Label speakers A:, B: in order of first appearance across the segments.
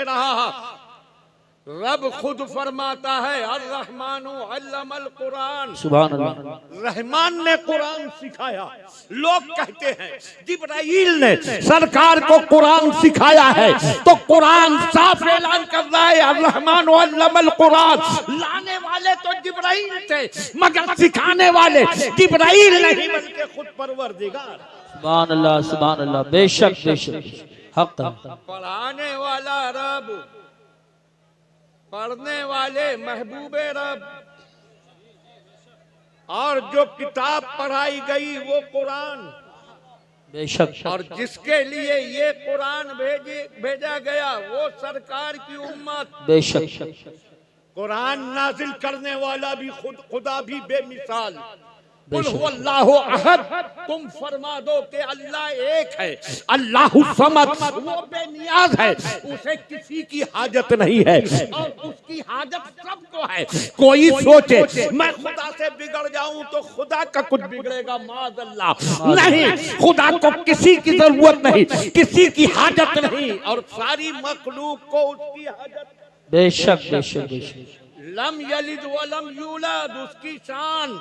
A: कह रहा है। रब खुद फरमाता है अर्रहमानु अल्लमल कुरान,
B: सुभान अल्लाह।
A: रहमान ने कुरान सिखाया। लोग कहते हैं जिब्राइल ने सरकार को कुरान सिखाया है, तो कुरान साफ ऐलान कर रहा है अर्रहमानु अल्लमल कुरान। लाने वाले तो जिब्राइल थे, मगर सिखाने वाले जिब्राइल नहीं बल्कि खुद परवरदिगार।
B: सुभान अल्लाह, सुभान अल्लाह। बेशक बेशक हक है।
A: पढ़ाने वाला रब, पढ़ने वाले महबूबे रब, और जो किताब पढ़ाई गई वो कुरान।
B: बेशक।
A: और जिसके लिए ये कुरान भेजा गया वो सरकार की उम्मत।
B: बेशक।
A: कुरान नाजिल करने वाला भी खुदा भी बेमिसाल। कुल हुवल्लाहु अहद, तुम फरमा दो कि अल्लाह एक है, अल्लाहु समद, वो बेनियाज है, उसे किसी की हाजत नहीं है और उसकी हाजत सबको है। कोई सोचे मैं खुदा से बिगड़ जाऊं तो खुदा का कुछ बिगड़ेगा, माज़अल्लाह नहीं। खुदा को किसी की जरूरत नहीं, किसी की हाजत नहीं, और सारी मखलूक को उसकी हाजत।
B: बेशक बेशक बेशक।
A: लम यलिद वलम यूलद, उसकी शान,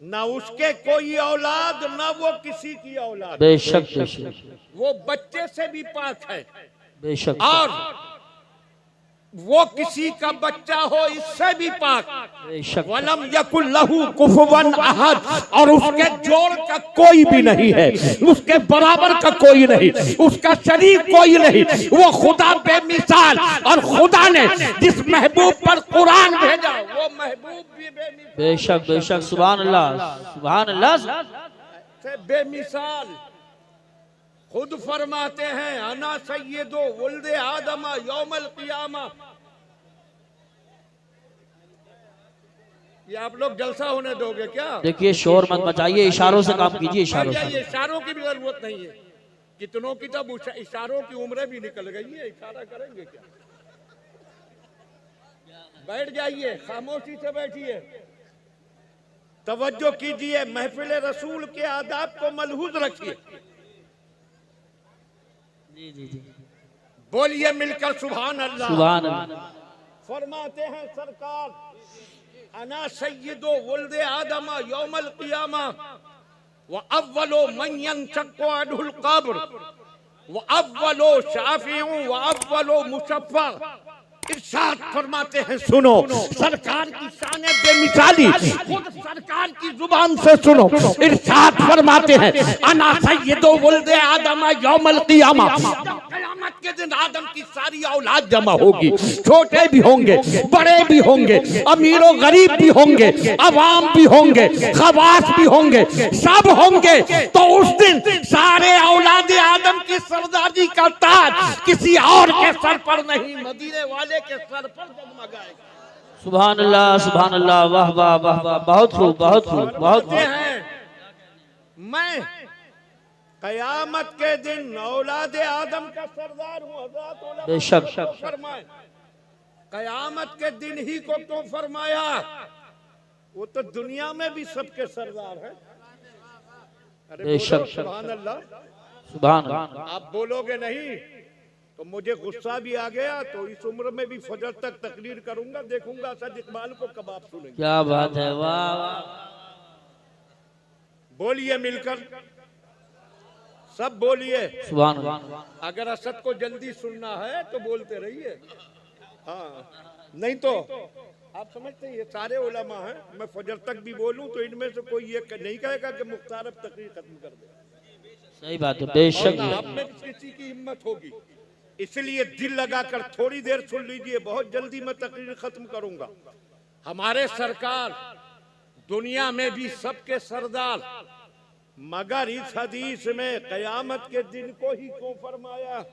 A: न उसके कोई औलाद न वो किसी की औलाद।
B: बेशक बेशक।
A: वो बच्चे से भी पाक है,
B: बेशक।
A: और वो किसी का बच्चा हो इससे भी पाक।
B: बेशक।
A: वलम यकुल लहू कुफुवन अहद, और उसके जोड़ का कोई भी नहीं है, उसके बराबर का कोई नहीं, उसका शरीक कोई नहीं। वो खुदा बेमिसाल, और खुदा ने जिस महबूब पर कुरान भेजा वो महबूब भी बेमिसाल।
B: बेशक बेशक। सुभान अल्लाह, सुभान अल्लाह
A: से बेमिसाल। खुद फरमाते हैं अना सय्यदो वुल्दे आदमा यौमल क़ियामा। ये आप लोग जलसा होने दोगे क्या?
B: देखिए शोर मत मचाइए, इशारों से काम कीजिए, इशारों से।
A: इशारों की भी जरूरत नहीं है। कितनों की तो इशारों की उम्रें भी निकल गई है, इशारा करेंगे क्या? बैठ जाइए, खामोशी से बैठिए, तवज्जो कीजिए, महफिल रसूल के आदाब को मलहूज रखिए। बोलिए मिलकर सुभान अल्लाह,
B: सुभान अल्लाह।
A: फरमाते हैं सरकार अना सय्यदो वुल्दे आदमा यौमल क़ियामा व अव्वलो मन यंशक्कु अन्हुल क़ब्र व अव्वलो शाफ़िउ व अव्वलो मुशफ़्फ़ा। इरशाद फरमाते हैं सुनो, सरकार की शान बेमिसाली खुद सरकार की जुबान से सुनो। इरशाद फरमाते हैं अना सय्यदो वुल्दे आदम यौमल क़ियामा। क़यामत के दिन आदम की सारी औलाद जमा होगी, छोटे भी होंगे, बड़े भी होंगे, अमीर और गरीब भी होंगे, अवाम भी होंगे, खवास भी होंगे, सब होंगे। तो उस दिन सारे औलाद आदम की सरदारी का ताज किसी और के सर पर नहीं, मदीने वाले के सर पर जगमगाएगा।
B: सुभान अल्लाह, सुभान अल्लाह। वाह वाह वाह वाह। बहुत खूब, बहुत खूब, बहुत खूब।
A: मैं कयामत के दिन औलाद आदम का सरदार हूँ। हज़रत
B: बेशक।
A: फरमाए कयामत के दिन ही को क्यों फरमाया? वो तो दुनिया में भी सबके सरदार है। अरे
B: बेशक।
A: सुभान अल्लाह,
B: सुभान अल्लाह।
A: आप बोलोगे नहीं तो मुझे गुस्सा भी आ गया, तो इस उम्र में भी फजर तक तकरीर करूंगा, देखूंगा सद इकबाल को कबाब सुनेंगे।
B: क्या बात है, वाह वाह।
A: बोलिए मिलकर, सब बोलिए
B: सुभान अल्लाह।
A: अगर असद को जल्दी सुनना है तो बोलते रहिए, हाँ, नहीं तो आप समझते हैं ये सारे उलमा हैं। मैं फजर तक भी बोलूं तो इनमें से कोई ये नहीं कहेगा कि मुख्तार अब तकरीर खत्म कर दे।
B: सही बात है, बेशक।
A: आप में किसी की हिम्मत होगी, इसलिए दिल लगाकर थोड़ी देर सुन लीजिए, बहुत जल्दी मैं तकरीर खत्म करूंगा। हमारे सरकार दुनिया में भी सबके सरदार, मगर इस हदीस में कयामत के दिन को ही क्यों फरमाया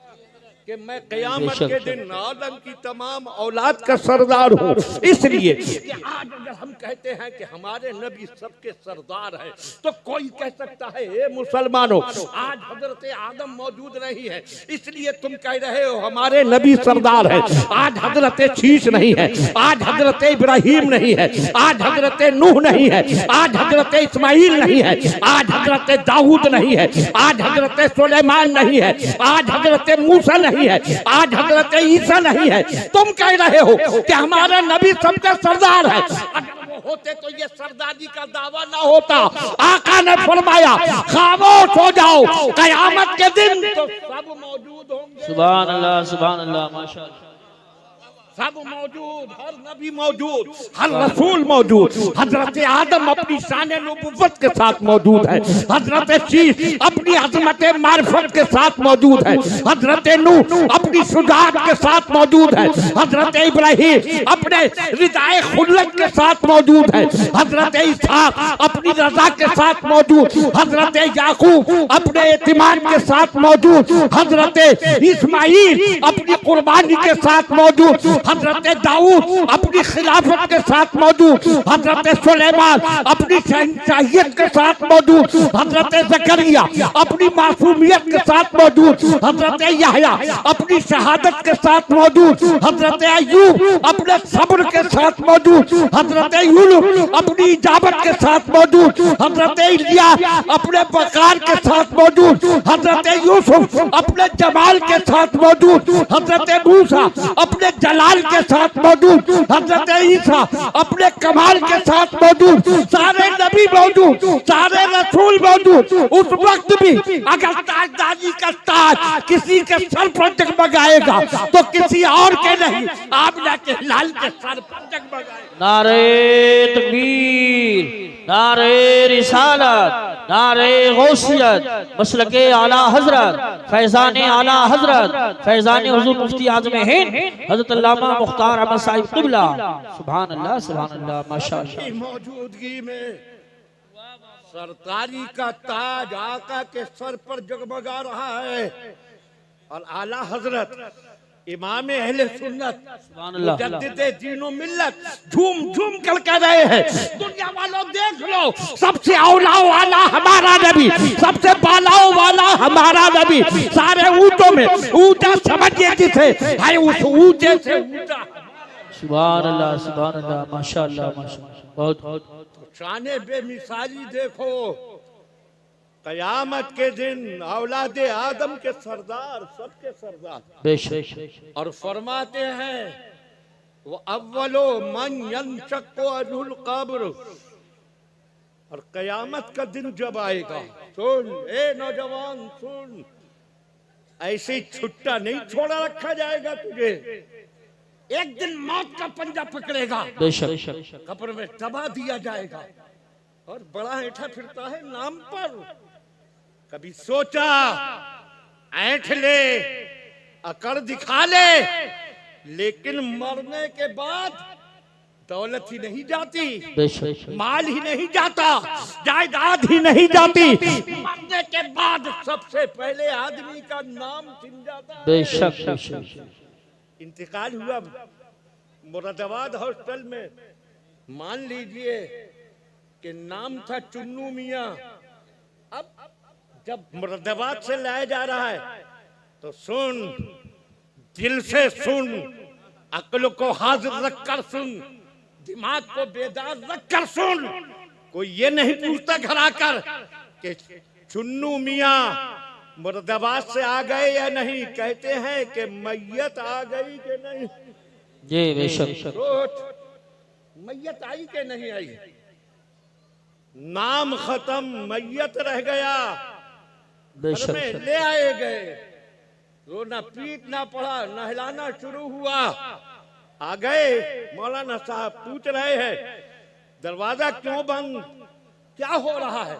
A: कि मैं कयामत के दिन आदम की तमाम औलाद का सरदार हूँ? इसलिए कि आज अगर हम कहते हैं कि हमारे नबी सबके सरदार है, तो कोई कह सकता है ए मुसलमानों आज हजरत आदम मौजूद नहीं है इसलिए तुम कह रहे हो हमारे नबी सरदार है। आज हजरत शीश नहीं है, आज हजरत इब्राहिम नहीं है, आज हजरत नूह नहीं है, आज हजरत इस्माइल नहीं है, आज हजरत दाऊद नहीं है, आज हजरत सुलेमान नहीं है, आज हजरत मूसा नहीं है, आज हजरत ईसा नहीं है। तुम कह रहे हो कि हमारा नबी सबका सरदार है। अगर वो होते तो ये सरदारी का दावा ना होता। आका ने फरमाया खामोश हो जाओ, कयामत के दिन तो सब मौजूद होंगे।
B: सुभान अल्लाह माशाअल्लाह।
A: सब मौजूद, हर नबी मौजूद, हर रसूल मौजूद। हजरत आदम अपनी शान नबुव्वत के साथ मौजूद है, हजरत शीश अपनी अजमत मारिफत के साथ मौजूद है, हजरत नूह अपनी शुजाअत के साथ मौजूद है, हजरत इब्राहीम अपने रिदाए खुल्लत के साथ मौजूद है, हजरत इसहाक अपनी रजा के साथ मौजूद, हजरत याकूब अपने एतिमाद के साथ मौजूद, हजरत इस्माइल अपनी कुर्बानी के साथ मौजूद, हजरत दाऊद अपनी खिलाफत के साथ मौजूद, हजरत सुलेमान अपनी शहंशाहियत के साथ मौजूद, हजरत जकरिया अपनी मासूमियत के साथ मौजूद, हजरत यहया अपनी शहादत के साथ मौजूद, हजरत अय्यूब अपने सब्र के साथ मौजूद, हजरत यूनुस अपनी इजाबत के साथ मौजूद, हजरत इलियास अपने वकार के साथ मौजूद, हजरत यूसुफ अपने जमाल के साथ मौजूद, हजरत मूसा अपने जलाल के साथ मौजूद, हजरत ईसा अपने कमाल के साथ मौजूद। सारे नबी मौजूद, सारे रसूल मौजूद। उस वक्त भी अगर ताजदारी का ताज किसी के सर पर जगमगाएगा तो किसी और के नहीं, आमिना के लाल के सर पर जगमगाएगा।
B: नारे तकबीर, नारे रिसालत, नारे गौसियत, मसलके आला हजरत, फैजान आला हजरत, फैजान हुजूर मुफ्ती आज़म हिंद हजरत अल्लामा मुख्तार अहमद साहिब क़िबला। सुभान अल्लाह माशाअल्लाह।
A: मौजूदगी में सरकारी का ताज आका के सर पर जगमगा रहा है और आला हजरत इमाम अहले सुन्नत मुजद्दिद दीनो मिल्लत झूम झूम कर कह रहे हैं दुनिया वालों देख लो, सबसे औला वाला हमारा नबी, सबसे बालाओ वाला हमारा नबी। सारे ऊंटों में ऊंचा समझिए जिसे है उस ऊंचे से ऊंचा।
B: सुभान अल्लाह माशाअल्लाह बहुत
A: शाने बेमिसाली देखो। कयामत के दिन औलादे आदम के सरदार, सबके सरदार
B: बेशक।
A: और फरमाते हैं वो अव्वलो मन यंशक्कु अनहुल क़ब्र। और कयामत का दिन जब आएगा, सुन ए नौजवान सुन, ऐसे छुट्टा नहीं छोड़ा रखा जाएगा तुझे। एक दिन मौत का पंजा पकड़ेगा,
B: बेशक।
A: कब्र में दबा दिया जाएगा और बड़ा ऐठा फिरता है नाम पर। कभी सोचा ऐठ ले, अकड़ दिखा ले, लेकिन मरने के बाद दौलत ही नहीं जाती, माल ही नहीं जाता, जायदाद ही नहीं जाती। मरने के बाद सबसे पहले आदमी का नाम छिन जाता है।
B: बेशक।
A: इंतकाल हुआ मुरादाबाद हॉस्टल में, मान लीजिए कि नाम था चुन्नू मियां। अब जब मुरादाबाद से लाया जा रहा है तो सुन, दिल से सुन, अक्ल को हाजिर रखकर सुन, दिमाग को बेदार रखकर सुन। कोई ये नहीं पूछता घर आकर कि चुन्नू मियां मुरादाबाद से आ गए या नहीं, कहते हैं कि मैयत आ गई कि नहीं।
B: जी बेशक।
A: मैयत आई कि नहीं आई, नाम खत्म, मैयत रह गया। घर में ले आए गए, रोना पीटना पड़ा, नहलाना शुरू हुआ। आ गए, मौलाना साहब पूछ रहे हैं दरवाजा क्यों बंद, क्या हो रहा है।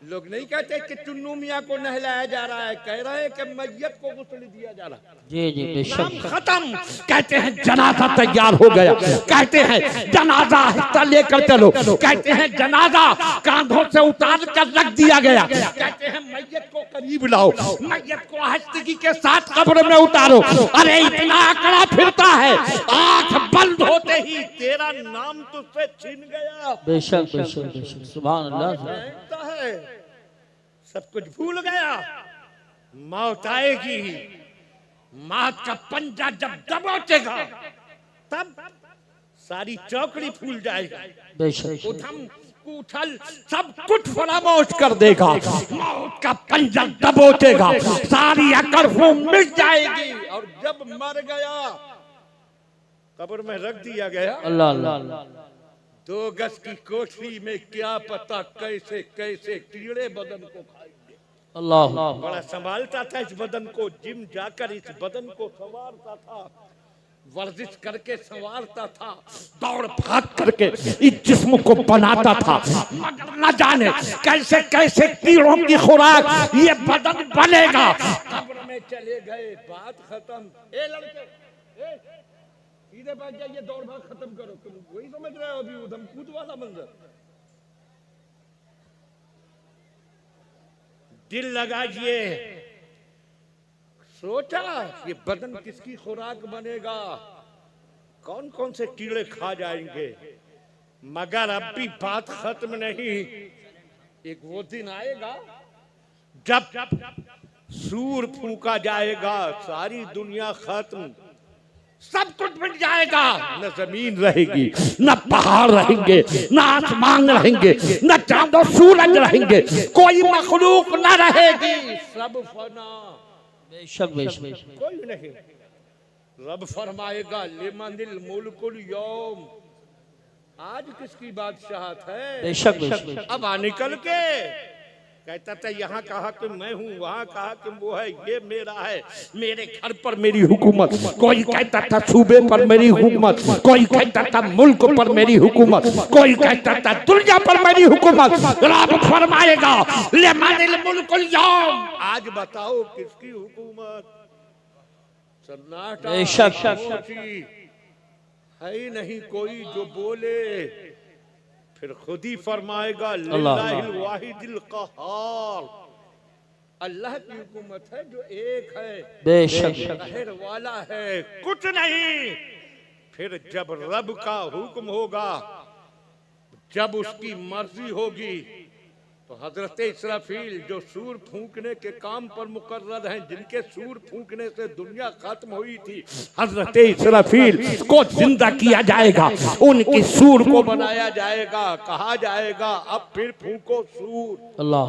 A: लोग नहीं कहते कि चुन्नू मियां को नहलाया जा रहा है, कह रहे हैं कि मैयत को गुस्ल दिया जा रहा है।
B: जी बेशक।
A: खत्म, कहते हैं जनाजा तैयार हो गया, कहते हैं जनाजा हिस्सा लेकर चलो, कहते हैं जनाजा कांधों से उतार कर रख दिया गया, कहते हैं मैयत को करीब लाओ, मैयत को हस्ती के साथ कब्र में उतारो। अरे इतना आंकड़ा फिरता है, आंख बंद होते ही तेरा नाम तुझसे छीन गया।
B: बेशक बेशक। सुभान अल्लाह।
A: है सब कुछ भूल गया, मौत आएगी, मौत का पंजा जब दबोचेगा तब सारी चौकड़ी फूल जाएगी।
B: बेशक।
A: उठम उछल सब कुछ फरामोश कर देगा, मौत का पंजा दबोचेगा, सारी अकड़ मिट जाएगी और जब मर गया कब्र में रख दिया गया।
B: अल्लाह अल्लाह
A: 2 गज की कोठरी में क्या पता कैसे कैसे कीड़े बदन को खाएंगे।
B: अल्लाह
A: बड़ा संभालता था इस बदन को, जिम जाकर इस बदन को संवारता था, वर्जिश करके संवारता था, दौड़ भाग करके इस जिस्म को बनाता था, मगर न जाने कैसे कैसे कीड़ों की खुराक ये बदन बनेगा। कब्र में चले गए, बात खत्म। ए लड़के, सीधे बैठ जाइए, दौड़ भाग खत्म करो। तुम वही समझ रहे हो अभी उधम कूद वाला मंजर। दिल लगाइए, सोचा ये बदन किसकी खुराक बनेगा, कौन कौन से कीड़े खा जाएंगे। मगर अब भी बात खत्म नहीं। एक वो दिन आएगा जब सूर फूका जाएगा, सारी दुनिया खत्म, सब कुछ मिट जाएगा। न जमीन रहेगी, न पहाड़ रहेंगे, न आसमान रहेंगे, न चांद और सूरज रहेंगे, कोई मखलूक न रहेगी, सब फना।
B: बेशक बेशक
A: कोई नहीं। रब फरमाएगा लिमनिल मुल्कुल यौम, आज किसकी बादशाहत है।
B: बेशक बेशक
A: अब आ निकल के कहता था यहाँ कहा कि मैं हूँ, वहाँ कहा कि वो है, ये मेरा है, मेरे घर पर मेरी हुकूमत। कोई कहता था सूबे पर मेरी हुकूमत, कोई कहता था मुल्क पर मेरी हुकूमत, कोई कहता था दुनिया पर मेरी हुकूमत। रब फरमाएगा लिमनिल मुल्कुल यौम, आज बताओ किसकी हुकूमत। सन्नाटा, है ही नहीं कोई जो बोले। फिर खुद ही फरमाएगा लिल्लाहिल वाहिदिल क़हार, अल्लाह की हुकूमत है जो एक है,
B: बेशक
A: कहर वाला है, कुछ नहीं। फिर जब रब का हुक्म होगा, जब उसकी मर्जी होगी, तो हजरत इसराफील जो सूर फूंकने के काम पर मुकर्रर हैं, जिनके सूर फूंकने से दुनिया खत्म हुई थी, हजरत इसराफील को जिंदा किया जाएगा, उनकी सूर को बनाया जाएगा, कहा जाएगा अब फिर फूंको सूर।
B: अल्लाह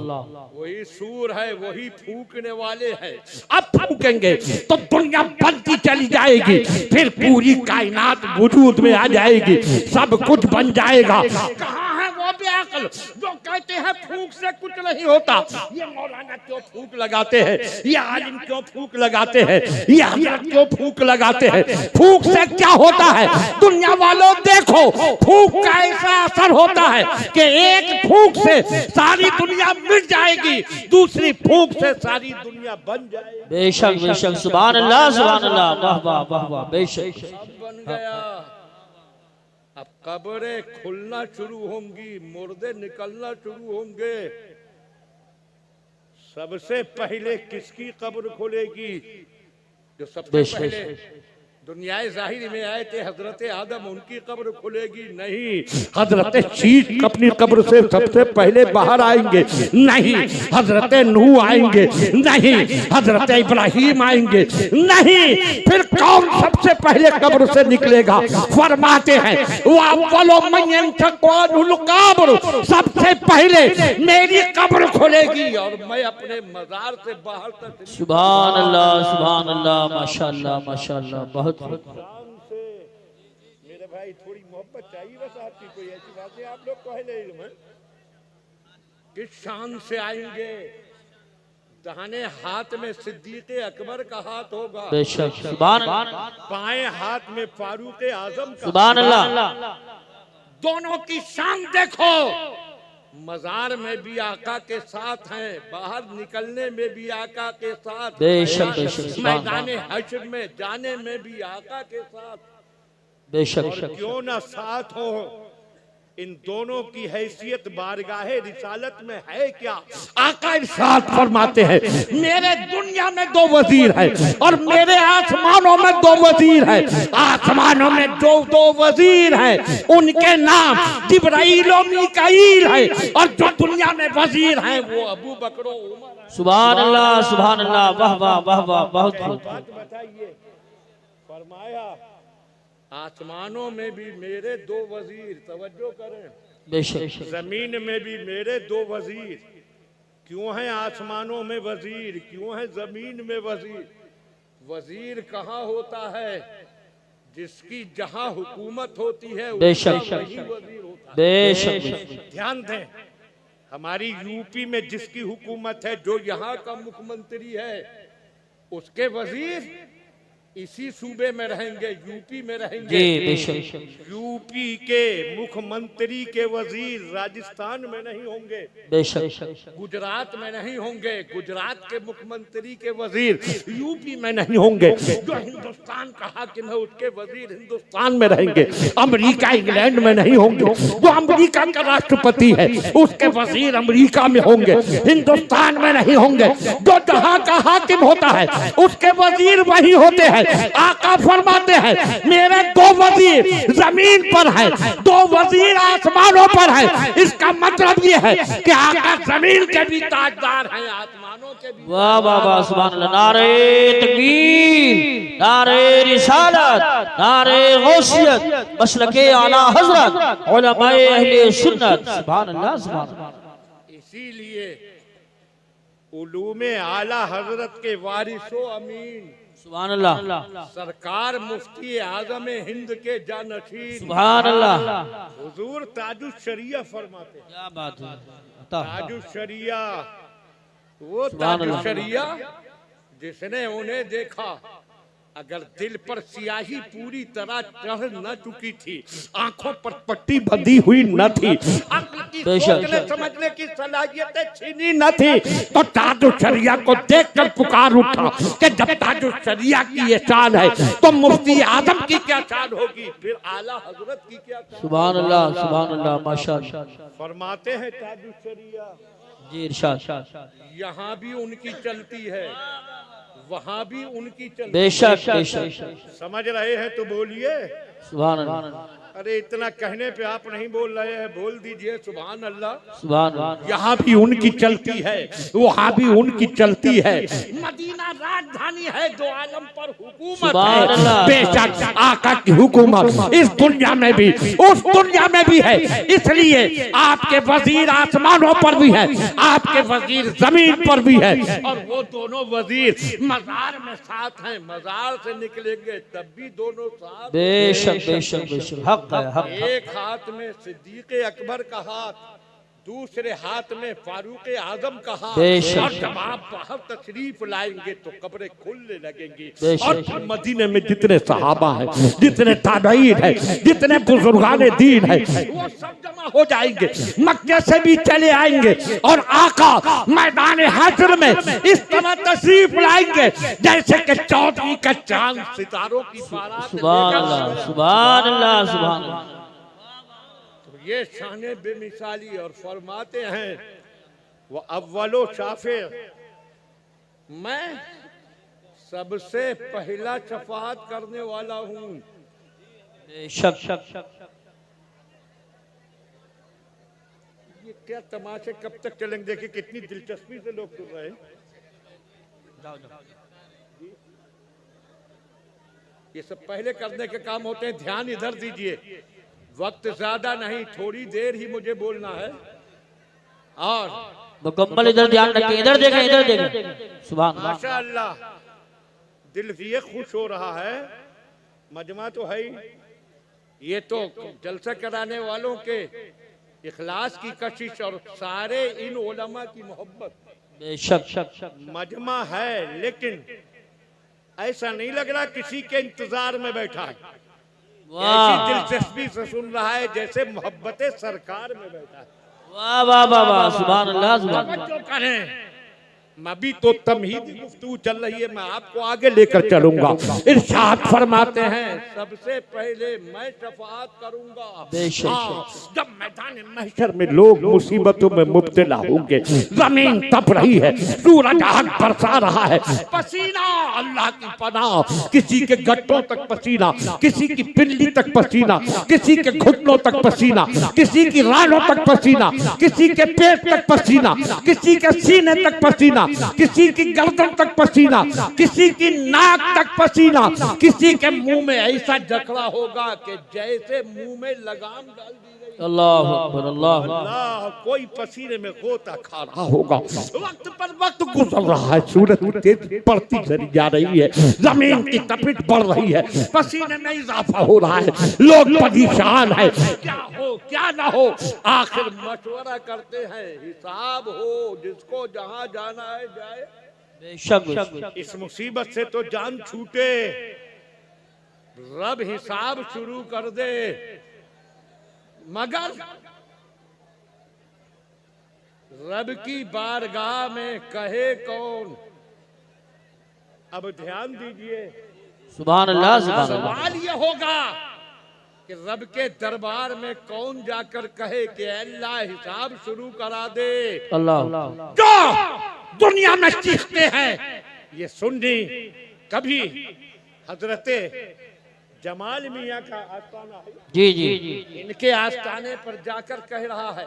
A: वही सूर है, वही फूंकने वाले हैं। अब फूंकेंगे तो दुनिया बनती चली जाएगी, फिर पूरी कायनात वजूद में आ जाएगी, सब कुछ बन जाएगा। कहाँ है वो बेअक्ल जो कहते हैं फूंक से कुछ नहीं होता। ये मौलाना क्यों फूंक लगाते हैं, ये आलिम क्यों फूंक लगाते हैं, ये हजरत क्यों फूंक लगाते हैं। फूंक से क्या होता है दुनिया वालों, देखो फूंक का ऐसा असर होता है कि एक फूंक से सारी दुनिया मिट जाएगी, दूसरी फूंक से सारी दुनिया बन जाएगी।
B: बेशक बेशक सुभान अल्लाह वाह वाह वाह वाह बेशक।
A: सब बन गया। अब कब्रें खुलना शुरू होंगी, मुर्दे निकलना शुरू होंगे। सबसे पहले किसकी कब्र खुलेगी, जो सबसे पहले दुनियाए जाहिर में आए थे हजरत आदम, उनकी कब्र खुलेगी? नहीं। हजरत शीश अपनी कब्र से सबसे पहले बाहर आएंगे? नहीं। हजरत नूह आएंगे? नहीं। हजरत इब्राहिम आएंगे? नहीं। फिर कौन सबसे पहले कब्र से निकलेगा? फरमाते हैं सबसे पहले मेरी कब्र खुलेगी और मैं अपने मजार से बाहर तक।
B: सुभान अल्लाह माशाअल्लाह माशाअल्लाह। बहुत
A: शान से मेरे भाई थोड़ी मोहब्बत चाहिए बस आपकी, कोई ऐसी बात नहीं आप लोग पहले इल्म है। किस शान से आएंगे? दाहिने हाथ में सिद्दीक अकबर का हाथ होगा,
B: बेशक सुभान।
A: बाएं हाथ में फारूक आजम का।
B: सुभान अल्लाह।
A: दोनों की शान देखो। मजार में भी आका के साथ हैं, बाहर निकलने में भी आका के साथ,
B: बेशक बेशक।
A: मैदान हश्र में जाने में भी आका के साथ।
B: बेशक
A: क्यों ना साथ हो, इन दोनों की हैसियत बारगाहे रिसालत में है क्या? आका इरशाद फरमाते हैं मेरे दुनिया में 2 वजीर है और मेरे आसमानों में 2 वजीर है। आसमानों में जो 2 वजीर हैं उनके नाम जिब्राईल और मीकाईल है, और जो दुनिया में वजीर हैं वो अबू बकर और उमर।
B: सुभान अल्लाह वाह वाह वाह वाह। बहुत
A: बात बताइए। फरमाया आसमानों में भी मेरे 2 वजीर, तवज्जो करें,
B: बेशक।
A: जमीन में भी मेरे 2 वजीर। क्यों है आसमानों में वजीर, क्यों है जमीन में वजीर? वजीर कहाँ होता है? जिसकी जहां हुकूमत होती है
B: बेशक
A: उसका वही वजीर होता है।
B: बेशक
A: ध्यान दें, हमारी यूपी में जिसकी हुकूमत है, जो यहाँ का मुख्यमंत्री है, उसके वजीर इसी सूबे में रहेंगे, यूपी में रहेंगे।
B: जी बेशक
A: यूपी के मुख्यमंत्री के वजीर राजस्थान में नहीं होंगे,
B: बेशक
A: गुजरात में नहीं होंगे, गुजरात के मुख्यमंत्री के वजीर यूपी में नहीं होंगे। जो हिंदुस्तान का हाकिम है उसके वजीर हिंदुस्तान में रहेंगे। अमेरिका इंग्लैंड में नहीं होंगे। जो अमेरिका का राष्ट्रपति है उसके वजीर अमेरिका में होंगे, हिंदुस्तान में नहीं होंगे। जो जहां का हाकिम होता है उसके वजीर वही होते हैं। आका फरमाते हैं मेरे दो वजीर जमीन पर है, दो वजीर आसमानों पर है। इसका मतलब ये है कि आका जमीन के भी ताजदार हैं, आसमानों के भी।
B: वाह वाह वाह सुभान अल्लाह। नारे तकबीर, नारे रिसालत, नारे गौसियत, मसलके आला हजरत, उलमाए अहले सुन्नत। सुभान अल्लाह सुभान अल्लाह।
A: इसीलिए उलूमे आला हजरत के वारिसो अमीन
B: सुभान अल्लाह।
A: सरकार मुफ्ती आजम हिंद के जानशीन
B: सुभान अल्लाह।
A: हुजूर ताजुश शरिया फरमाते हैं।
B: क्या बात है।
A: ताजुश शरिया, वो
B: सुभान
A: ताजुश
B: अल्लाह।
A: शरिया जिसने उन्हें देखा, अगर दिल पर स्याही पूरी तरह चढ़ न चुकी थी, आंखों पर पट्टी बंधी हुई न थी, अक्ल की सोचने समझने की सलाहियतें छीनी न थी, तो ताजुश शरिया को देखकर पुकार उठा कि जब ताजुश शरिया की ये शान है तो मुफ्ती आजम की क्या शान होगी, फिर आला हजरत की क्या शान।
B: सुभान अल्लाह सुभान अल्लाह माशाअल्लाह।
A: फरमाते हैं ताजुश शरिया
B: जी इरशाद।
A: यहाँ भी उनकी चलती है, वहाँ भी उनकी चलती।
B: बेशक बेशक।
A: समझ रहे हैं तो बोलिए
B: सुभान अल्लाह।
A: अरे इतना कहने पे आप नहीं बोल रहे हैं, बोल दीजिए सुभान अल्लाह।
B: सुभान अल्लाह।
A: यहाँ भी उनकी चलती है, वहाँ भी उनकी चलती है। मदीना राजधानी है, दो आलम पर हुकूमत
B: सुभान
A: है।
B: अल्लाह।
A: बेशक आका की हुकूमत इस दुनिया में भी उस दुनिया में भी है। इसलिए आपके वजीर आसमानों पर भी है, आपके वजीर जमीन पर भी है, और वो दोनों वजीर मजार में साथ हैं। मजार से निकलेंगे तब भी दोनों साथ।
B: बेशक बेशक बेशक। हक है हक है।
A: एक हाथ में सिद्दीक अकबर का हाथ, दूसरे हाथ में फारूक आजम का हाथ।
B: बेशक।
A: और जब आप बाहर तशरीफ लाएंगे तो कब्रें खुलने लगेंगी।
B: बेशक।
A: और फिर मदीने में जितने सहाबा हैं, जितने ताबईन हैं, जितने बुजुर्गाने दीन हैं, वो सब जमा हो जाएंगे, मक्के से भी चले आएंगे, और आका मैदान हश्र में इस तरह तशरीफ लाएंगे जैसे कि चौदहवीं का चांद सितारों की बारात
B: सुभान
A: लेकर।
B: अल्लाह सुभान अल्लाह सुभान अल्लाह।
A: ये शाने बेमिसाली। और फरमाते हैं वो अव्वलो शाफिर, मैं सबसे पहला शफाअत करने वाला हूँ।
B: बेशक।
A: ये क्या तमाशे कब तक चलेंगे? देखिए कितनी दिलचस्पी से लोग सुन रहे हैं। ये सब पहले करने के काम होते हैं। ध्यान इधर दीजिए, वक्त ज्यादा नहीं, थोड़ी देर ही मुझे बोलना है। और
B: मुकम्मल इधर ध्यान रखें, इधर देखें इधर देखें। सुभान अल्लाह।
A: माशाअल्लाह, दिल ये खुश हो रहा है। मजमा तो है ही, ये तो जलसा कराने वालों के इखलास की कशिश और सारे इन उलमा की मोहब्बत।
B: बेशक।
A: मजमा है, लेकिन ऐसा नहीं लग रहा किसी के इंतजार में बैठा है। ऐसी दिलचस्पी से सुन रहा है जैसे मोहब्बत सरकार में बैठा है।
B: वाह वाह वाह वाह सुभान अल्लाह सुभान अल्लाह।
A: जो करें, अभी तो तमहीदी गुफ्तगू चल रही है, मैं आपको आगे लेकर चलूंगा। इरशाद फरमाते हैं सबसे पहले मैं शफाअत करूंगा।
B: बेशक।
A: जब मैदान महशर में लोग मुसीबतों में मुब्तला होंगे, जमीन तप रही है, सूरज आग बरसा रहा है, पसीना अल्लाह की पनाह, किसी के गट्टों तक पसीना, किसी की पिल्ली तक पसीना, किसी के घुटनों तक पसीना, किसी की रानों तक पसीना, किसी के पेट तक पसीना, किसी के सीने तक पसीना, किसी की गर्दन तक पसीना, किसी की नाक तक पसीना, किसी के मुंह में ऐसा जकड़ा होगा कि जैसे मुंह में लगाम डाल दी गई।
B: अल्लाह अकबर, अल्लाह अकबर।
A: अल्लाह, कोई पसीने में गोता खा रहा होगा, वक्त पर वक्त गुजर रहा है, सूरज तेज बढ़ती चली जा रही है, जमीन की तपिश बढ़ रही है, पसीने में इजाफा हो रहा है, लोग परेशान है, क्या हो क्या ना हो, आखिर मशवरा करते हैं, हिसाब हो, जिसको जहां जाना है जाए।
B: बेशक
A: इस मुसीबत से तो जान छूटे, रब हिसाब शुरू कर दे, मगर रब की बारगाह में कहे कौन। अब ध्यान दीजिए,
B: सुभान अल्लाह, सुभान अल्लाह।
A: सवाल ये होगा कि रब के दरबार में कौन जाकर कहे कि अल्लाह हिसाब शुरू करा दे।
B: अल्लाह
A: जो दुनिया में चीखते हैं, ये सुन्नी कभी हजरते जमाल मियाँ का आस्थाना है,
B: जी जी,
A: इनके आस्थाने पर जाकर कह रहा है,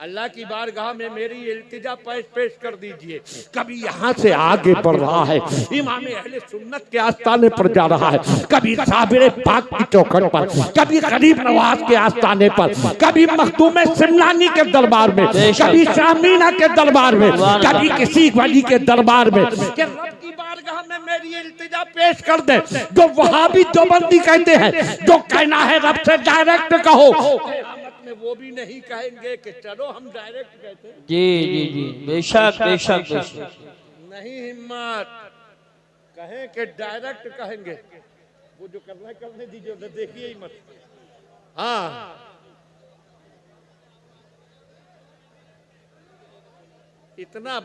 A: अल्लाह की बारगाह में मेरी इल्तिजा पेश कर दीजिए। कभी यहाँ से आगे बढ़ रहा है, इमाम अहले सुन्नत के आस्थाने पर जा रहा है, कभी साबिर पाक की चौखट पर, कभी गरीब नवाज के आस्थाने पर, कभी मखदूम सिमलानी के दरबार में, कभी शामीना के दरबार में, कभी किसी वली के दरबार में, कि रब की बारगाह में मेरी इल्तिजा पेश कर दे। जो वहाबी देवबंदी कहते हैं, जो कहना है रब से डायरेक्ट कहो, में वो भी नहीं कहेंगे कि चलो हम डायरेक्ट कहते हैं।
B: जी जी जी, बेशक बेशक बेशक।
A: नहीं, हिम्मत कहें कि डायरेक्ट कहेंगे, वो जो करना है करने दीजिए, देखिए ही मत। हाँ, इतना